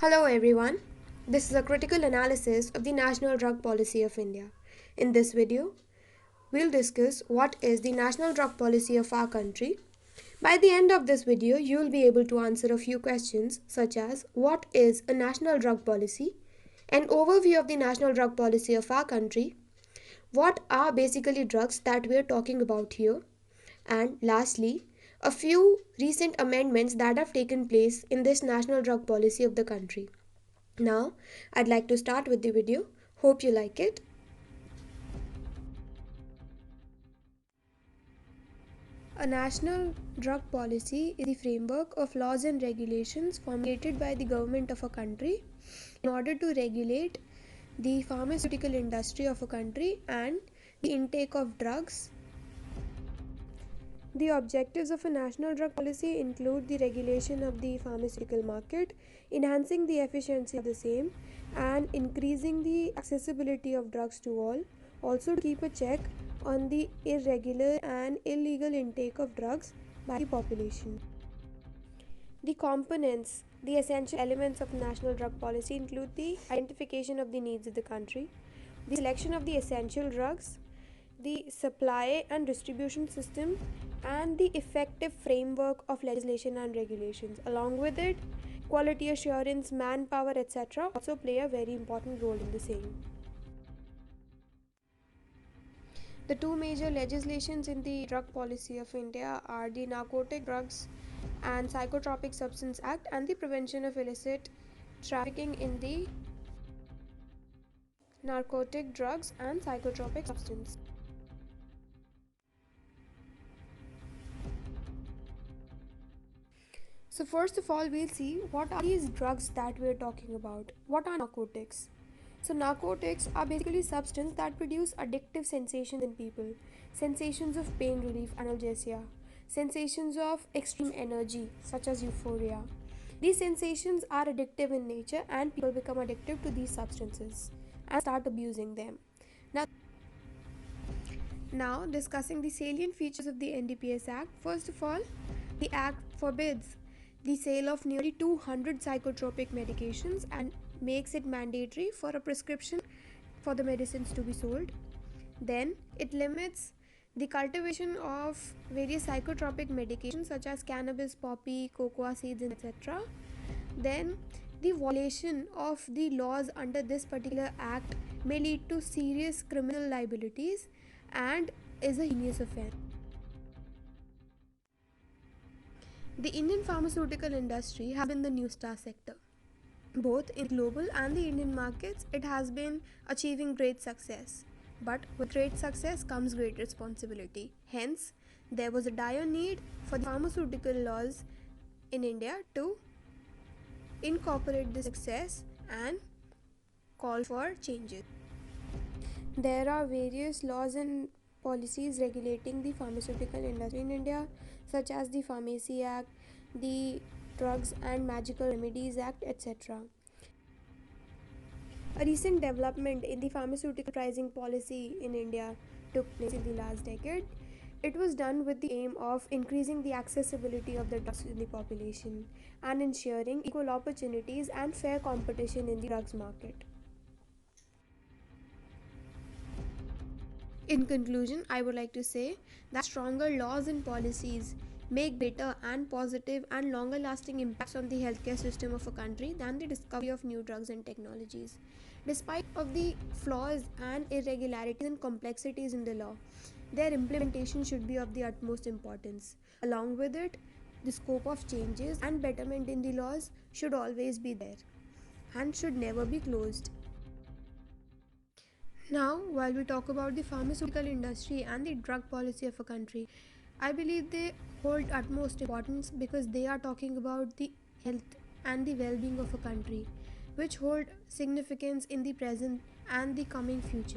Hello everyone. This is a critical analysis of the National Drug Policy of India. In this video, we'll discuss what is the National Drug Policy of our country. By the end of this video, you'll be able to answer a few questions such as what is a National Drug Policy, an overview of the National Drug Policy of our country, what are basically drugs that we're talking about here, and lastly, a few recent amendments that have taken place in this national drug policy of the country. Now, I'd like to start with the video. Hope you like it. A national drug policy is the framework of laws and regulations formulated by the government of a country in order to regulate the pharmaceutical industry of a country and the intake of drugs. The objectives of a national drug policy include the regulation of the pharmaceutical market, enhancing the efficiency of the same, and increasing the accessibility of drugs to all. Also, to keep a check on the irregular and illegal intake of drugs by the population. The components, the essential elements of national drug policy include the identification of the needs of the country, the selection of the essential drugs, the supply and distribution system, and the effective framework of legislation and regulations. Along with it, quality assurance, manpower, etc., also play a very important role in the same. The two major legislations in the drug policy of India are the Narcotic Drugs and Psychotropic Substance Act and the Prevention of Illicit Trafficking in the Narcotic Drugs and Psychotropic Substance. So first of all, we'll see what are these drugs that we're talking about. What are narcotics? So narcotics are basically substances that produce addictive sensations in people. Sensations of pain relief, analgesia. Sensations of extreme energy, such as euphoria. These sensations are addictive in nature and people become addicted to these substances and start abusing them. Now discussing the salient features of the NDPS Act. First of all, the Act forbids the sale of nearly 200 psychotropic medications and makes it mandatory for a prescription for the medicines to be sold. Then it limits the cultivation of various psychotropic medications such as cannabis, poppy, cocoa seeds, etc. Then the violation of the laws under this particular act may lead to serious criminal liabilities and is a heinous offense. The Indian pharmaceutical industry has been the new star sector. Both in global and the Indian markets, it has been achieving great success. But with great success comes great responsibility. Hence, there was a dire need for the pharmaceutical laws in India to incorporate this success and call for changes. There are various laws and policies regulating the pharmaceutical industry in India, such as the Pharmacy Act, the Drugs and Magical Remedies Act, etc. A recent development in the pharmaceutical pricing policy in India took place in the last decade. It was done with the aim of increasing the accessibility of the drugs in the population and ensuring equal opportunities and fair competition in the drugs market. In conclusion, I would like to say that stronger laws and policies make better and positive and longer lasting impacts on the healthcare system of a country than the discovery of new drugs and technologies. Despite of the flaws and irregularities and complexities in the law, their implementation should be of the utmost importance. Along with it, the scope of changes and betterment in the laws should always be there and should never be closed. Now, while we talk about the pharmaceutical industry and the drug policy of a country, I believe they hold utmost importance because they are talking about the health and the well being of a country, which hold significance in the present and the coming future.